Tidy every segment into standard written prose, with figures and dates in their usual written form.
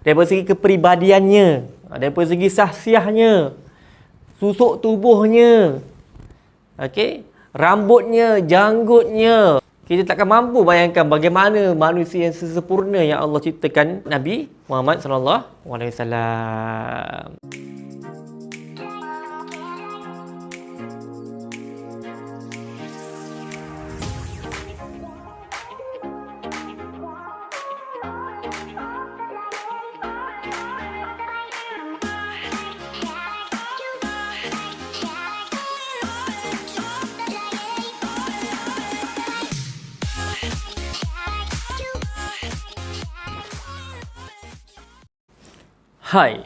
daripada segi kepribadiannya, daripada segi sahsiahnya, susuk tubuhnya, okey, rambutnya, janggutnya. Kita takkan mampu bayangkan bagaimana manusia yang sesempurna yang Allah ciptakan Nabi Muhammad sallallahu alaihi wasallam. Hai,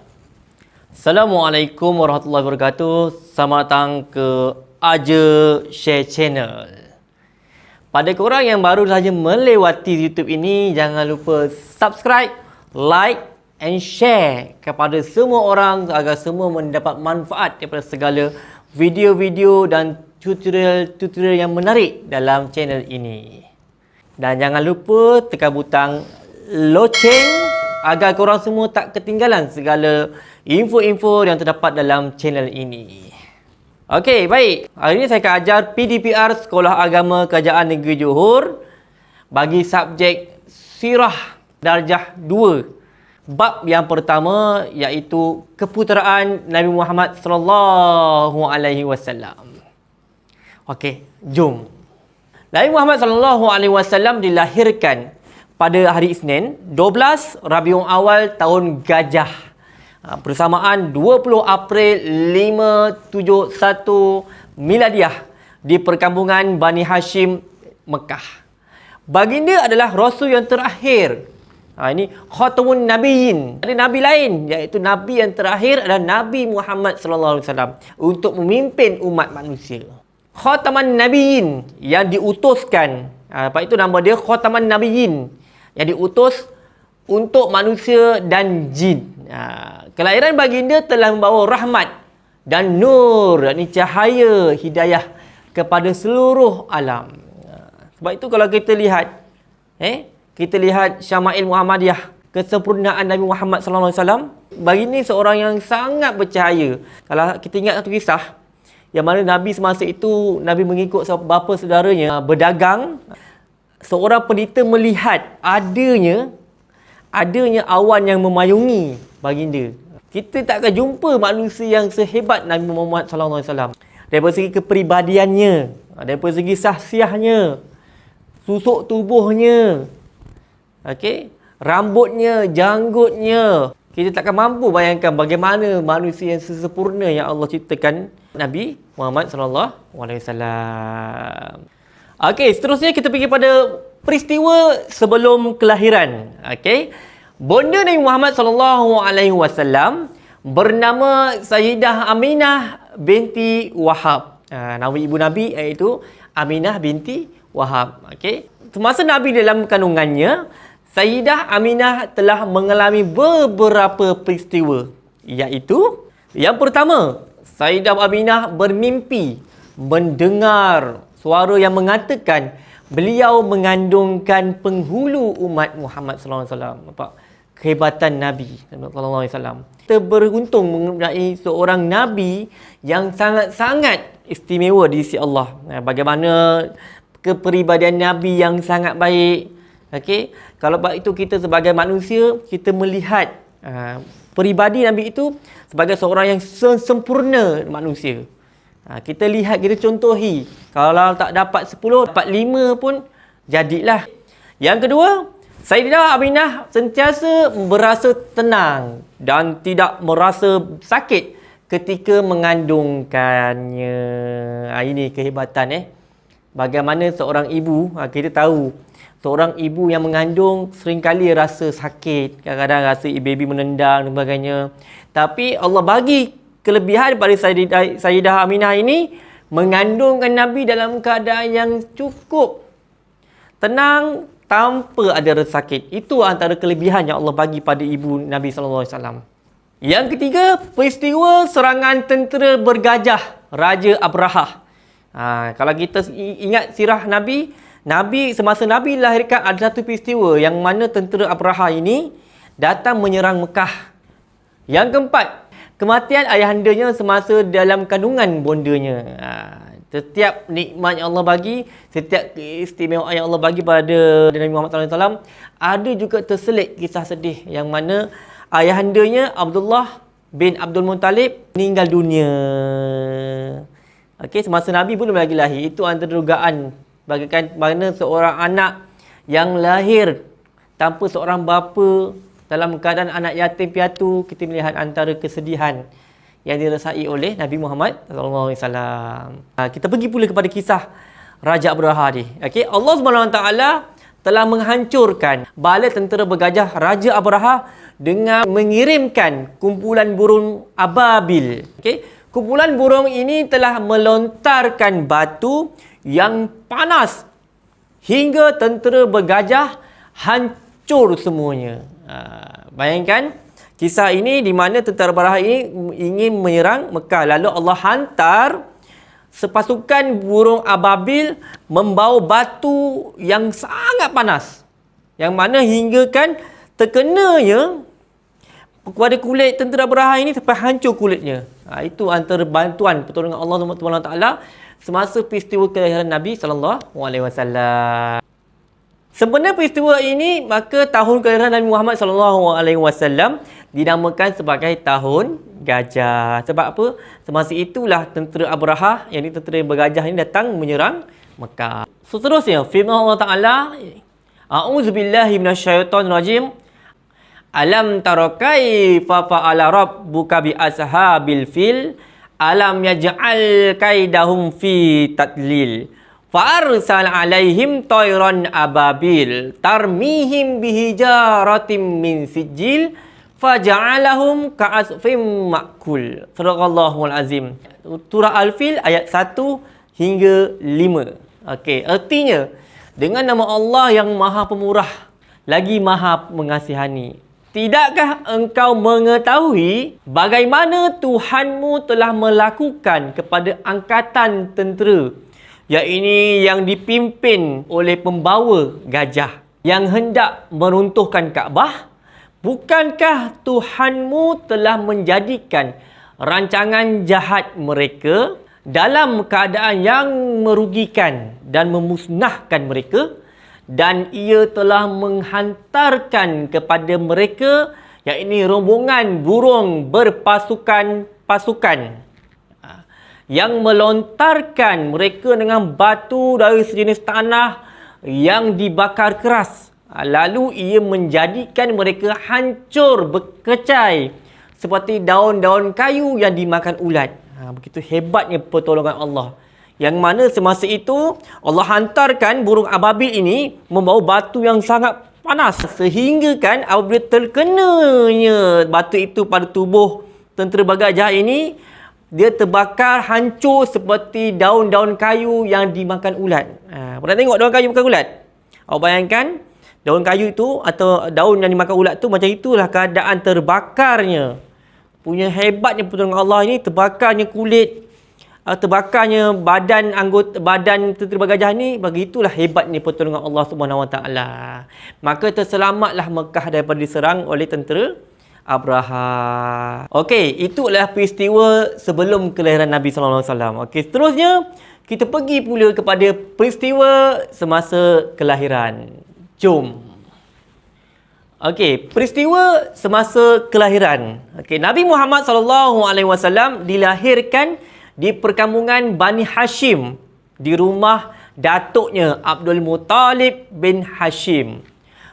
Assalamualaikum warahmatullahi wabarakatuh. Selamat datang ke Aja Share Channel. Pada korang yang baru saja melewati YouTube ini, jangan lupa subscribe, like and share kepada semua orang agar semua mendapat manfaat daripada segala video-video dan tutorial yang menarik dalam channel ini. Dan jangan lupa tekan butang loceng agar korang semua tak ketinggalan segala info-info yang terdapat dalam channel ini. Okey, baik. Hari ini saya akan ajar PDPR Sekolah Agama Kerajaan Negeri Johor bagi subjek Sirah Darjah 2. Bab yang pertama iaitu keputeraan Nabi Muhammad sallallahu alaihi wasallam. Okey, jom. Nabi Muhammad sallallahu alaihi wasallam dilahirkan pada hari Isnin 12 Rabiul Awal tahun Gajah bersamaan 20 April 571 Miladiah di perkampungan Bani Hashim, Mekah. Baginda adalah Rasul yang terakhir. Ini Khatamun Nabiyyin. Ada Nabi lain, iaitu Nabi yang terakhir adalah Nabi Muhammad SAW untuk memimpin umat manusia. Khataman Nabiyyin yang diutuskan. Sebab itu nama dia Khataman Nabiyyin, yang diutus untuk manusia dan jin. Kelahiran baginda telah membawa rahmat dan nur, yakni cahaya hidayah kepada seluruh alam. Sebab itu kalau kita lihat kita lihat Syama'il Muhammadiyah, kesempurnaan Nabi Muhammad sallallahu alaihi wasallam, baginda seorang yang sangat bercahaya. Kalau kita ingat satu kisah yang mana Nabi semasa itu, Nabi mengikut bapa saudaranya berdagang. Seorang pendeta melihat adanya awan yang memayungi baginda. Kita tak akan jumpa manusia yang sehebat Nabi Muhammad sallallahu alaihi wasallam. Daripada segi kepribadiannya, daripada segi sahsiahnya, susuk tubuhnya, okey, rambutnya, janggutnya. Kita tak akan mampu bayangkan bagaimana manusia yang sesempurna yang Allah ciptakan Nabi Muhammad sallallahu alaihi wasallam. Okey, seterusnya kita pergi pada peristiwa sebelum kelahiran. Okey. Bonda Nabi Muhammad sallallahu alaihi wasallam bernama Sayyidah Aminah binti Wahab. Nama ibu Nabi iaitu Aminah binti Wahab. Okey. Semasa Nabi dalam kandungannya, Sayyidah Aminah telah mengalami beberapa peristiwa, iaitu yang pertama, Sayyidah Aminah bermimpi mendengar suara yang mengatakan beliau mengandungkan penghulu umat Muhammad sallallahu alaihi wasallam. Nampak kehebatan Nabi sallallahu alaihi wasallam. Kita beruntung mempunyai seorang nabi yang sangat-sangat istimewa di sisi Allah. Bagaimana kepribadian nabi yang sangat baik. Okey, kalau sebab itu kita sebagai manusia, kita melihat peribadi nabi itu sebagai seorang yang sempurna manusia. Kita lihat, kita contohi. Kalau tak dapat 10, dapat 5 pun jadilah. Yang kedua, Sayyidah Aminah sentiasa berasa tenang dan tidak merasa sakit ketika mengandungkannya. Ini kehebatan. Bagaimana seorang ibu, kita tahu, seorang ibu yang mengandung seringkali rasa sakit. Kadang-kadang rasa baby menendang dan sebagainya. Tapi Allah bagi kelebihan pada Sayyidah Aminah ini mengandungkan Nabi dalam keadaan yang cukup tenang tanpa ada rasa sakit. Itu antara kelebihan yang Allah bagi pada ibu Nabi sallallahu alaihi wasallam. Yang ketiga, peristiwa serangan tentera bergajah Raja Abrahah. Kalau kita ingat sirah Nabi semasa Nabi dilahirkan ada satu peristiwa yang mana tentera Abrahah ini datang menyerang Mekah. Yang keempat, kematian ayahandanya semasa dalam kandungan bondanya. Setiap nikmat yang Allah bagi, setiap keistimewaan yang Allah bagi pada Nabi Muhammad SAW, ada juga terselit kisah sedih yang mana ayahandanya Abdullah bin Abdul Muttalib meninggal dunia. Okey, semasa Nabi pun belum lagi lahir. Itu antara dugaan bagaikan mana seorang anak yang lahir tanpa seorang bapa, dalam keadaan anak yatim piatu, kita melihat antara kesedihan yang dirasai oleh Nabi Muhammad sallallahu alaihi wasallam. Kita pergi pula kepada kisah Raja Abraha ni. Okey, Allah SWT telah menghancurkan bala tentera bergajah Raja Abraha dengan mengirimkan kumpulan burung ababil. Okey, kumpulan burung ini telah melontarkan batu yang panas hingga tentera bergajah hancur semuanya. Bayangkan kisah ini di mana tentera Abraha ini ingin menyerang Mekah. Lalu Allah hantar sepasukan burung ababil membawa batu yang sangat panas. Yang mana hinggakan terkenanya kepada kulit tentera Abraha ini sampai hancur kulitnya. Itu antara bantuan pertolongan Allah SWT semasa peristiwa kelahiran Nabi SAW. Sempena peristiwa ini, maka tahun kelahiran Nabi Muhammad SAW dinamakan sebagai tahun gajah. Sebab apa? Semasa itulah tentera Abraha, yang ini tentera bergajah ini datang menyerang Mekah. Seterusnya, firman Allah Ta'ala, A'udzubillahi minasyaitonirrajim. Alam tara kaifa fa'ala rabbuka bi ashabil fil alam yaj'al kaidahum fi tadlil. Fa'arsal alaihim tayran ababil tarmihim bihijaratim min sijil faja'alahum ka'asfim ma'kul. Sadaqallahul azim. Surah Al-Fil ayat 1 hingga 5. Okey, artinya dengan nama Allah yang Maha Pemurah lagi Maha Mengasihani. Tidakkah engkau mengetahui bagaimana Tuhanmu telah melakukan kepada angkatan tentera yang dipimpin oleh pembawa gajah yang hendak meruntuhkan Kaabah? Bukankah Tuhanmu telah menjadikan rancangan jahat mereka dalam keadaan yang merugikan dan memusnahkan mereka? Dan ia telah menghantarkan kepada mereka, yakni rombongan burung berpasukan-pasukan yang melontarkan mereka dengan batu dari sejenis tanah yang dibakar keras. Lalu ia menjadikan mereka hancur berkecai seperti daun-daun kayu yang dimakan ulat. Begitu hebatnya pertolongan Allah. Yang mana semasa itu Allah hantarkan burung ababil ini membawa batu yang sangat panas. Sehingga kan apabila terkenanya batu itu pada tubuh tentera bergajah ini, dia terbakar hancur seperti daun-daun kayu yang dimakan ulat. Pernah tengok daun kayu makan ulat? Awak bayangkan daun kayu itu atau daun yang dimakan ulat tu, macam itulah keadaan terbakarnya. Punya hebatnya pertolongan Allah ini, terbakarnya kulit, terbakarnya badan tentera bergajah ni. Begitulah hebatnya pertolongan Allah SWT. Maka terselamatlah Mekah daripada diserang oleh tentera Abraha. Okey, itu adalah peristiwa sebelum kelahiran Nabi SAW. Okey, seterusnya kita pergi pula kepada peristiwa semasa kelahiran. Jom. Okey, peristiwa semasa kelahiran. Okey, Nabi Muhammad SAW dilahirkan di perkampungan Bani Hashim di rumah datuknya Abdul Muttalib bin Hashim.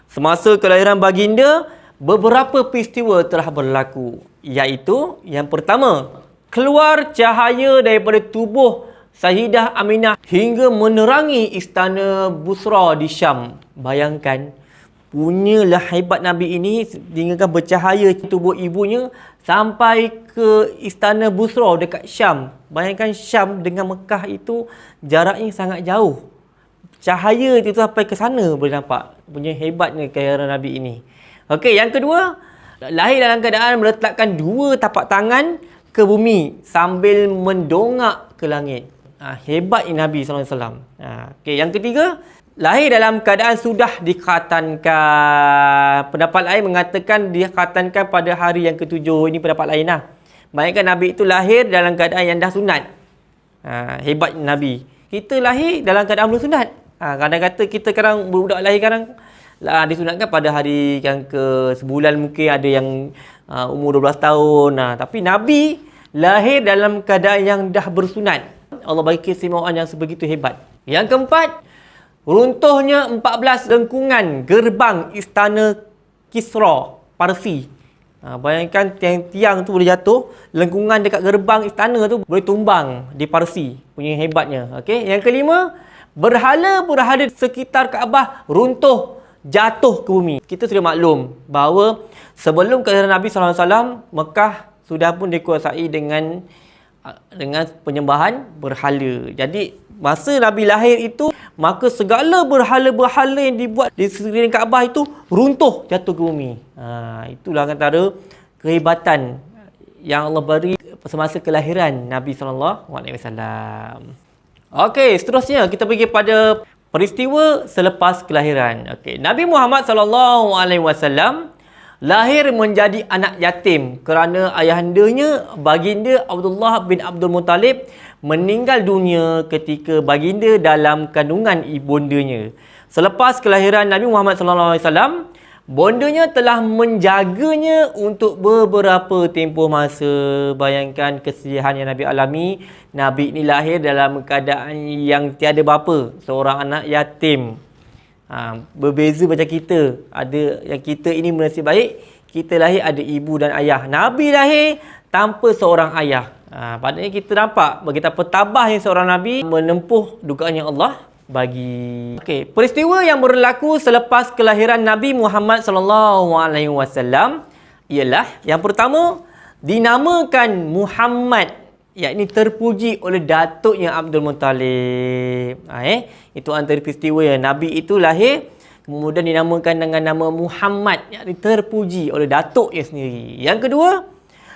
Semasa kelahiran baginda, beberapa peristiwa telah berlaku, iaitu yang pertama, keluar cahaya daripada tubuh Sayyidah Aminah hingga menerangi istana Busra di Syam. Bayangkan, punyalah hebat Nabi ini hingga bercahaya tubuh ibunya sampai ke istana Busra dekat Syam. Bayangkan Syam dengan Mekah itu jaraknya sangat jauh. Cahaya itu sampai ke sana boleh nampak. Punya hebatnya kelahiran Nabi ini. Okey, yang kedua, lahir dalam keadaan meletakkan dua tapak tangan ke bumi sambil mendongak ke langit. Hebatnya Nabi SAW. Okey, yang ketiga, lahir dalam keadaan sudah dikhatankan. Pendapat lain mengatakan dikhatankan pada hari yang ketujuh. Ini pendapat lain lah. Bayangkan Nabi itu lahir dalam keadaan yang dah sunat. Hebat Nabi. Kita lahir dalam keadaan belum sunat. Kadang kata kita sekarang budak lahir sekarang disunatkan pada hari yang ke sebulan, mungkin ada yang umur 12 tahun. Tapi Nabi lahir dalam keadaan yang dah bersunat. Allah bagi keistimewaan yang sebegitu hebat. Yang keempat, runtuhnya 14 lengkungan gerbang istana Kisra Parsi. Bayangkan tiang-tiang tu boleh jatuh, lengkungan dekat gerbang istana tu boleh tumbang di Parsi. Punya hebatnya. Okey, yang kelima, berhala-berhala sekitar Kaabah runtuh, jatuh ke bumi. Kita sudah maklum bahawa sebelum kelahiran Nabi SAW, Mekah sudah pun dikuasai dengan penyembahan berhala. Jadi masa Nabi lahir itu, maka segala berhala-berhala yang dibuat di sekeliling Kaabah itu runtuh, jatuh ke bumi. Itulah antara kehebatan yang Allah beri semasa kelahiran Nabi SAW. Okey, seterusnya kita pergi pada peristiwa selepas kelahiran. Okey, Nabi Muhammad SAW lahir menjadi anak yatim kerana ayahandanya, baginda Abdullah bin Abdul Muttalib, meninggal dunia ketika baginda dalam kandungan ibundanya. Selepas kelahiran Nabi Muhammad SAW, bondanya telah menjaganya untuk beberapa tempoh masa. Bayangkan kesedihan yang Nabi alami. Nabi ini lahir dalam keadaan yang tiada bapa, seorang anak yatim. Berbeza macam kita. Ada yang kita ini bernasib baik, kita lahir ada ibu dan ayah. Nabi lahir tanpa seorang ayah. Padahal kita nampak betapa tabahnya seorang Nabi menempuh dugaan yang Allah bagi. Okey, peristiwa yang berlaku selepas kelahiran Nabi Muhammad SAW ialah yang pertama, dinamakan Muhammad, yakni terpuji oleh datuknya Abdul Muttalib. Itu antara peristiwa yang Nabi itu lahir kemudian dinamakan dengan nama Muhammad, yakni terpuji oleh datuknya sendiri. Yang kedua,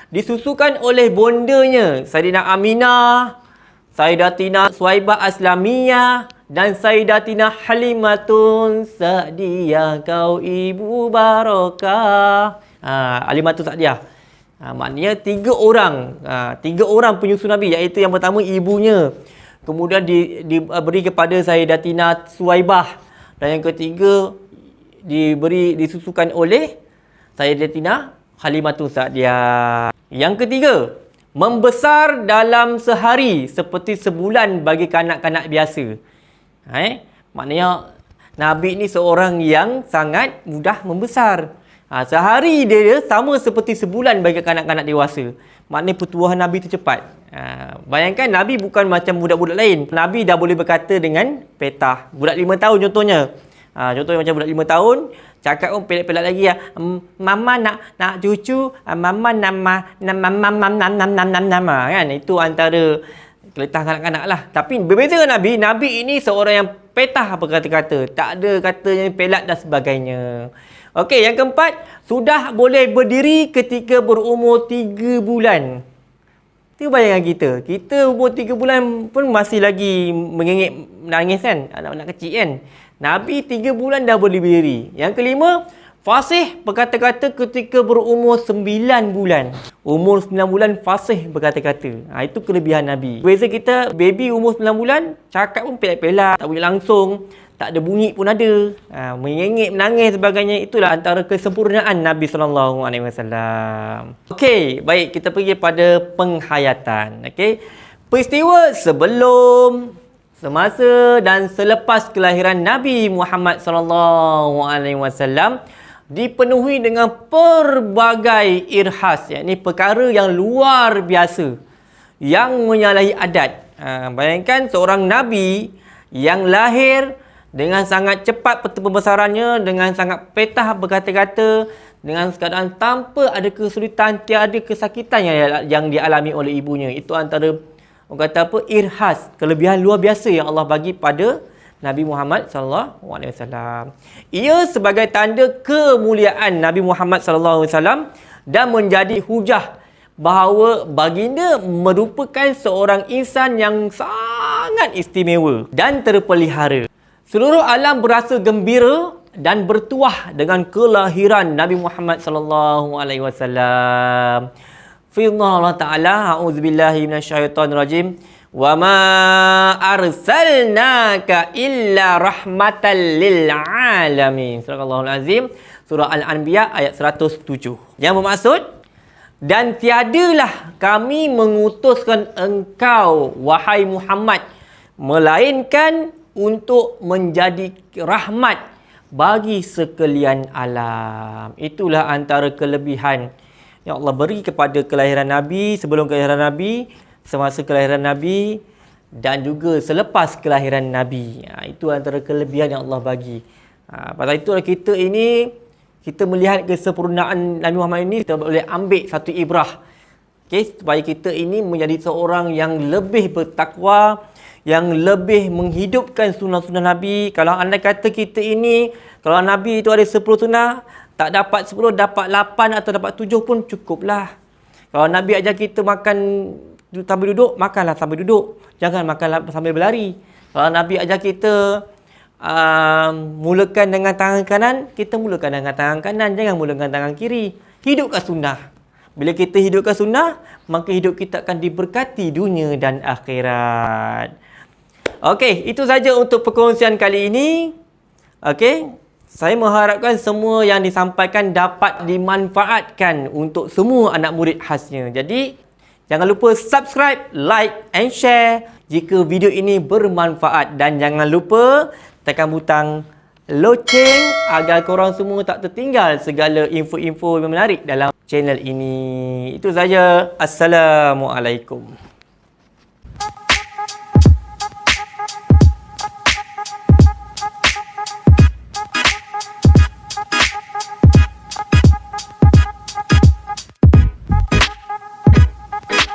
disusukan oleh bondanya Sayyidina Aminah, Sayyidatina Suhaibah Aslamiyah dan Sayyidatina Halimatun Sa'diyah, kau ibu barakah. Halimatun Sa'diyah. Maknanya tiga orang penyusu Nabi, iaitu yang pertama ibunya, kemudian diberi kepada Sayyidatina Suhaibah, dan yang ketiga disusukan oleh Sayyidatina Halimatun Sa'diyah. Yang ketiga, membesar dalam sehari seperti sebulan bagi kanak-kanak biasa. Maknanya Nabi ni seorang yang sangat mudah membesar. Sehari dia sama seperti sebulan bagi kanak-kanak dewasa. Maknanya pertumbuhan Nabi itu cepat. Bayangkan Nabi bukan macam budak-budak lain. Nabi dah boleh berkata dengan petah. Budak 5 tahun contohnya. Contohnya macam budak 5 tahun, cakap pun pelak-pelak lagi ya. Mama nak cucu, mama nama kan. Itu antara keletah kanak-kanak lah. Tapi berbeza dengan Nabi, Nabi ini seorang yang petah berkata-kata. Tak ada katanya pelak dan sebagainya. Okey, yang keempat, sudah boleh berdiri ketika berumur 3 bulan. Itu bayangan kita. Kita umur 3 bulan pun masih lagi mengengek menangis kan. Anak-anak kecil kan. Nabi 3 bulan dah boleh berdiri. Yang kelima, fasih berkata-kata ketika berumur 9 bulan. Umur 9 bulan fasih berkata-kata. Itu kelebihan Nabi. Beza kita, baby umur 9 bulan, cakap pun pelak-pelak, tak boleh langsung, tak ada bunyi pun ada. Mengengek, menangis sebagainya. Itulah antara kesempurnaan Nabi SAW. Okey, baik, kita pergi pada penghayatan. Okey, peristiwa sebelum, semasa dan selepas kelahiran Nabi Muhammad SAW dipenuhi dengan pelbagai irhas, yakni perkara yang luar biasa yang menyalahi adat. Bayangkan seorang Nabi yang lahir dengan sangat cepat pembesarannya, dengan sangat petah berkata-kata, dengan keadaan tanpa ada kesulitan, tiada kesakitan yang dialami oleh ibunya. Itu antara, orang kata apa, irhas, kelebihan luar biasa yang Allah bagi pada Nabi Muhammad SAW. Ia sebagai tanda kemuliaan Nabi Muhammad SAW dan menjadi hujah bahawa baginda merupakan seorang insan yang sangat istimewa dan terpelihara. Seluruh alam berasa gembira dan bertuah dengan kelahiran Nabi Muhammad sallallahu alaihi wasallam. Firman Allah Taala, a'udzubillahi minasyaitonirrajim. Wa ma arsalnaka illa rahmatan lil alamin. Surah Al-Azim, surah Al-Anbiya ayat 107. Yang bermaksud, dan tiadalah kami mengutuskan engkau wahai Muhammad melainkan untuk menjadi rahmat bagi sekalian alam. Itulah antara kelebihan yang Allah beri kepada kelahiran Nabi, sebelum kelahiran Nabi, semasa kelahiran Nabi dan juga selepas kelahiran Nabi. Itu antara kelebihan yang Allah bagi. Pasal itulah kita melihat kesempurnaan Nabi Muhammad ini, kita boleh ambil satu ibrah. Supaya kita ini menjadi seorang yang lebih bertakwa, yang lebih menghidupkan sunnah-sunnah Nabi. Kalau anda kata kita ini, kalau Nabi itu ada 10 sunnah, tak dapat 10, dapat 8 atau dapat 7 pun cukuplah. Kalau Nabi ajar kita makan sambil duduk, makanlah sambil duduk. Jangan makan sambil berlari. Kalau Nabi ajar kita mulakan dengan tangan kanan, kita mulakan dengan tangan kanan. Jangan mulakan tangan kiri. Hidupkan sunnah. Bila kita hidupkan sunnah, maka hidup kita akan diberkati dunia dan akhirat. Okey, itu saja untuk perkongsian kali ini. Okey, saya mengharapkan semua yang disampaikan dapat dimanfaatkan untuk semua anak murid khasnya. Jadi, jangan lupa subscribe, like and share jika video ini bermanfaat. Dan jangan lupa tekan butang loceng agar korang semua tak tertinggal segala info-info yang menarik dalam channel ini. Itu saja. Assalamualaikum.